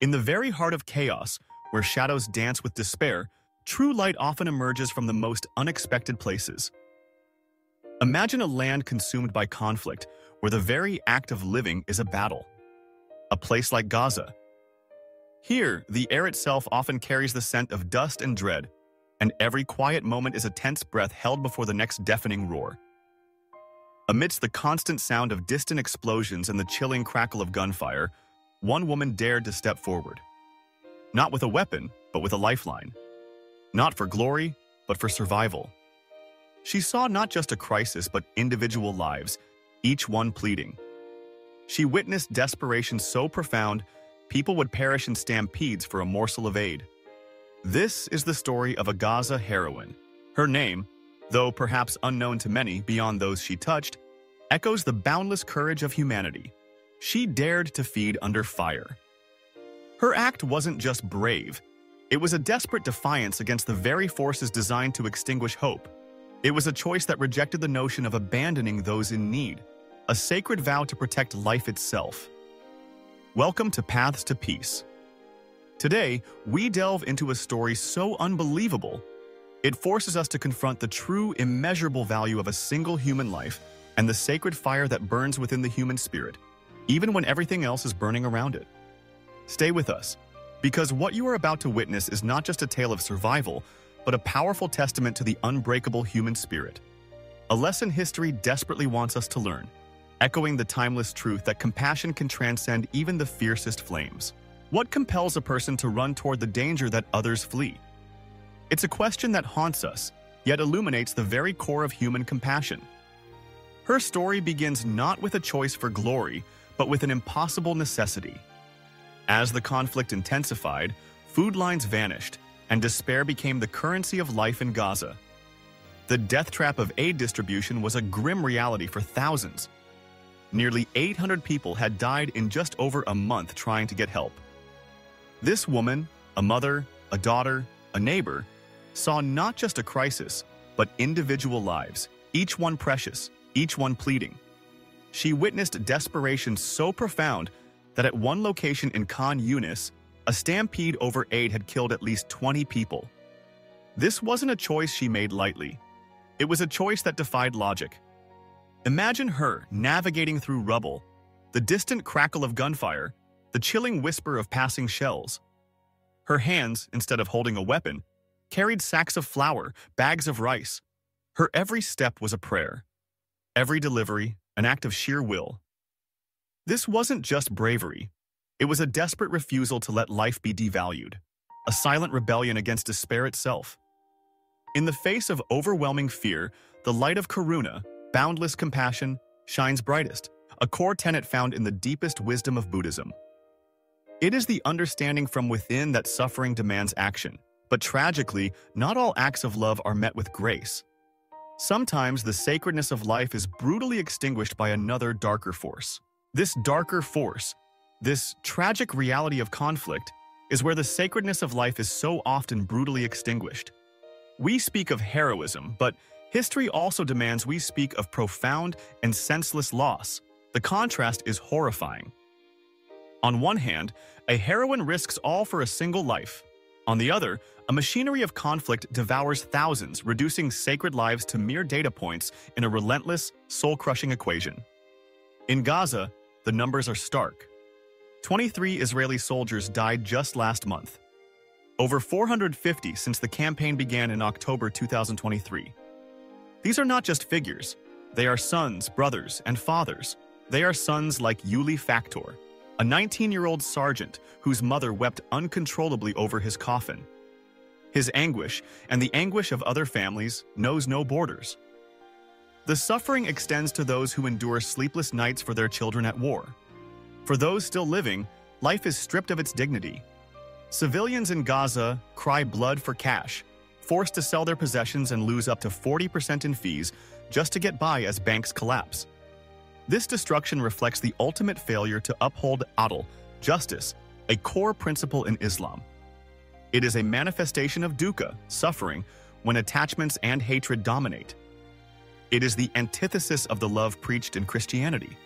In the very heart of chaos, where shadows dance with despair, true light often emerges from the most unexpected places. Imagine a land consumed by conflict, where the very act of living is a battle. A place like Gaza. Here, the air itself often carries the scent of dust and dread, and every quiet moment is a tense breath held before the next deafening roar. Amidst the constant sound of distant explosions and the chilling crackle of gunfire, one woman dared to step forward. Not with a weapon, but with a lifeline. Not for glory, but for survival. She saw not just a crisis, but individual lives, each one pleading. She witnessed desperation so profound, people would perish in stampedes for a morsel of aid. This is the story of a Gaza heroine. Her name, though perhaps unknown to many beyond those she touched, echoes the boundless courage of humanity. She dared to feed under fire. Her act wasn't just brave. It was a desperate defiance against the very forces designed to extinguish hope. It was a choice that rejected the notion of abandoning those in need, a sacred vow to protect life itself. Welcome to Paths to Peace. Today, we delve into a story so unbelievable, it forces us to confront the true, immeasurable value of a single human life and the sacred fire that burns within the human spirit, even when everything else is burning around it. Stay with us, because what you are about to witness is not just a tale of survival, but a powerful testament to the unbreakable human spirit. A lesson history desperately wants us to learn, echoing the timeless truth that compassion can transcend even the fiercest flames. What compels a person to run toward the danger that others flee? It's a question that haunts us, yet illuminates the very core of human compassion. Her story begins not with a choice for glory, but with an impossible necessity. As the conflict intensified, food lines vanished, and despair became the currency of life in Gaza. The death trap of aid distribution was a grim reality for thousands. Nearly 800 people had died in just over a month trying to get help. This woman, a mother, a daughter, a neighbor, saw not just a crisis, but individual lives, each one precious, each one pleading. She witnessed desperation so profound that at one location in Khan Yunis, a stampede over aid had killed at least 20 people. This wasn't a choice she made lightly. It was a choice that defied logic. Imagine her navigating through rubble, the distant crackle of gunfire, the chilling whisper of passing shells. Her hands, instead of holding a weapon, carried sacks of flour, bags of rice. Her every step was a prayer. Every delivery, an act of sheer will. This wasn't just bravery. It was a desperate refusal to let life be devalued, a silent rebellion against despair itself. In the face of overwhelming fear, the light of karuna, boundless compassion, shines brightest, a core tenet found in the deepest wisdom of Buddhism. It is the understanding from within that suffering demands action, but tragically, not all acts of love are met with grace. Sometimes the sacredness of life is brutally extinguished by another darker force. This darker force, this tragic reality of conflict, is where the sacredness of life is so often brutally extinguished. We speak of heroism, but history also demands we speak of profound and senseless loss. The contrast is horrifying. On one hand, a heroine risks all for a single life. On the other, a machinery of conflict devours thousands, reducing sacred lives to mere data points in a relentless, soul-crushing equation. In Gaza, the numbers are stark. 23 Israeli soldiers died just last month. Over 450 since the campaign began in October 2023. These are not just figures. They are sons, brothers, and fathers. They are sons like Yuli Factor, a 19-year-old sergeant whose mother wept uncontrollably over his coffin. His anguish, and the anguish of other families, knows no borders. The suffering extends to those who endure sleepless nights for their children at war. For those still living, life is stripped of its dignity. Civilians in Gaza cry blood for cash, forced to sell their possessions and lose up to 40% in fees just to get by as banks collapse. This destruction reflects the ultimate failure to uphold adl, justice, a core principle in Islam. It is a manifestation of dukkha, suffering, when attachments and hatred dominate. It is the antithesis of the love preached in Christianity.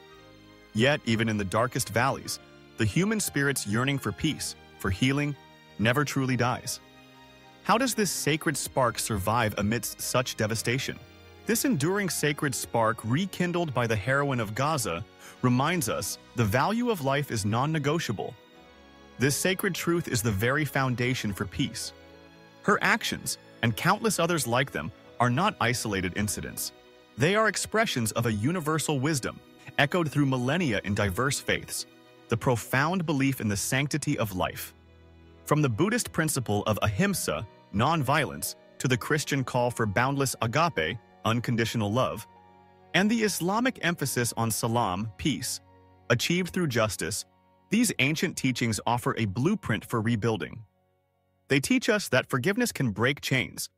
Yet, even in the darkest valleys, the human spirit's yearning for peace, for healing, never truly dies. How does this sacred spark survive amidst such devastation? This enduring sacred spark, rekindled by the heroine of Gaza, reminds us the value of life is non-negotiable. This sacred truth is the very foundation for peace. Her actions, and countless others like them, are not isolated incidents. They are expressions of a universal wisdom, echoed through millennia in diverse faiths, the profound belief in the sanctity of life. From the Buddhist principle of ahimsa, non-violence, to the Christian call for boundless agape, unconditional love, and the Islamic emphasis on salam, peace, achieved through justice, these ancient teachings offer a blueprint for rebuilding. They teach us that forgiveness can break chains,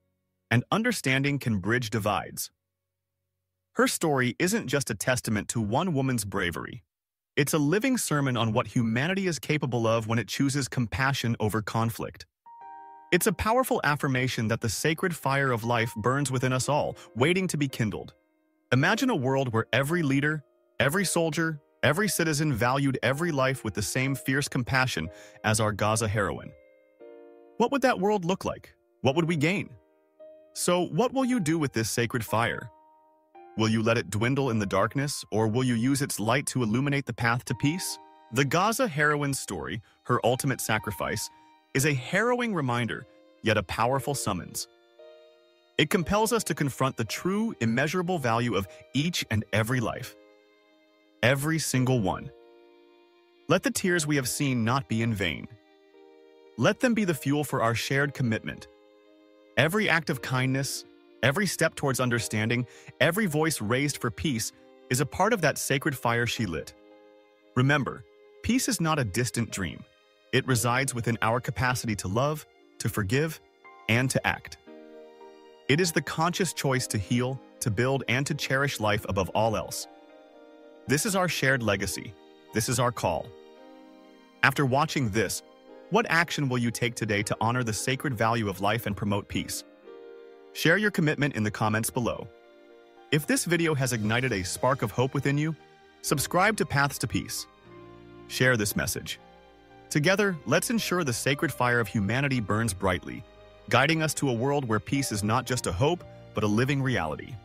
and understanding can bridge divides. Her story isn't just a testament to one woman's bravery. It's a living sermon on what humanity is capable of when it chooses compassion over conflict. It's a powerful affirmation that the sacred fire of life burns within us all, waiting to be kindled. Imagine a world where every leader, every soldier, every citizen valued every life with the same fierce compassion as our Gaza heroine. What would that world look like? What would we gain? So, what will you do with this sacred fire? Will you let it dwindle in the darkness, or will you use its light to illuminate the path to peace? The Gaza heroine's story, her ultimate sacrifice, is a harrowing reminder, yet a powerful summons. It compels us to confront the true, immeasurable value of each and every life. Every single one. Let the tears we have seen not be in vain. Let them be the fuel for our shared commitment. Every act of kindness, every step towards understanding, every voice raised for peace is a part of that sacred fire she lit. Remember, peace is not a distant dream. It resides within our capacity to love, to forgive, and to act. It is the conscious choice to heal, to build, and to cherish life above all else. This is our shared legacy. This is our call. After watching this, what action will you take today to honor the sacred value of life and promote peace? Share your commitment in the comments below. If this video has ignited a spark of hope within you, subscribe to Paths to Peace. Share this message. Together, let's ensure the sacred fire of humanity burns brightly, guiding us to a world where peace is not just a hope, but a living reality.